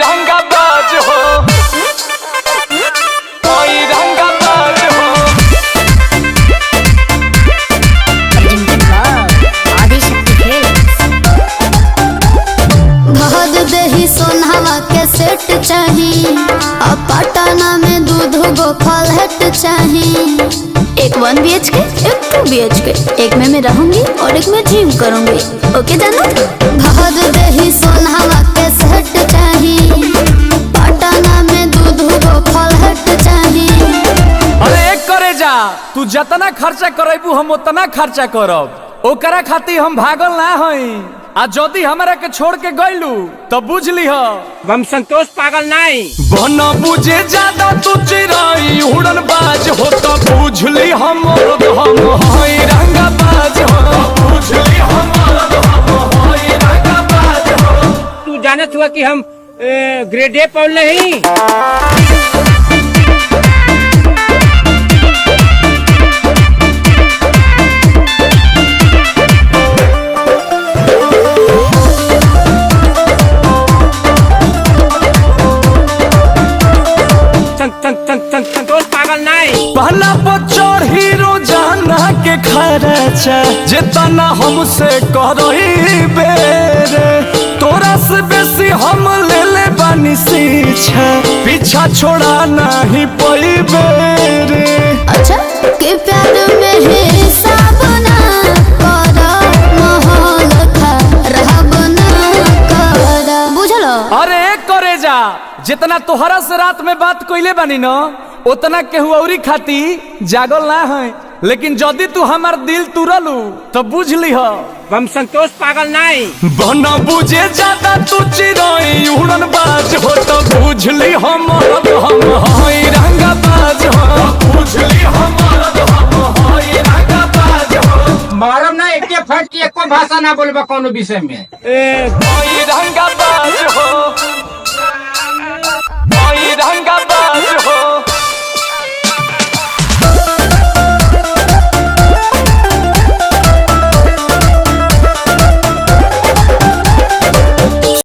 रंगाबाज हो, कोई रंगाबाज हो। भद देही सोनावा के सेट चाही, अब पटना में दूध गो फलहट चाही। एक 1 BHK, एक 2 BHK, एक में मैं रहूंगी और एक में जिम करूंगी। ओके जाना? भद देही सोनावा के सेट चाही, पटना में दूध गो फलहट चाही। अरे एक करे जा, तू जितना खर्चा करेबू हम उतना खर्चा करब। ओकरा खातिर हम भागल ना हई। आ जदी हमरा के छोड़ के गइलू तो बुझ लीह हम संतोष पागल नहीं। बन बुझे ज्यादा तू चिराई उड़न बाज हो तो बुझ ली हम हई रंगाबाज हो, बुझ ली हम हई रंगाबाज हो। तू जानत हुआ कि हम ग्रेड ए पढ़ नहीं। संतोष पागल नहीं। पहला बच्चर हीरो जाना के खर्चा जितना हमसे करही बेरे, तोरा से बेसी हम ले ले बानी सीछा, पीछा छोड़ा नहीं पई बेरे। अच्छा के प्यार में हिसाब ना करा, माहौल खराब ना करा, बुझलो? अरे एक करे जा, जितना तोहरा से रात में बात कइले बानी न उतना केहू औरी खाती जागल ना है। लेकिन जदी तू हमार दिल तुरलू तो बुझ लीह हम संतोष पागल नहीं। बन बुझे ज्यादा तू चिराई उड़न बाज हो तो बुझ ली हम हई रंगाबाज हो, बुझ ली हम हई रंगाबाज हो। मारम ना एके फट की एको भाषा ना बोलबा कोनो विषय में। हई रंगाबाज हो।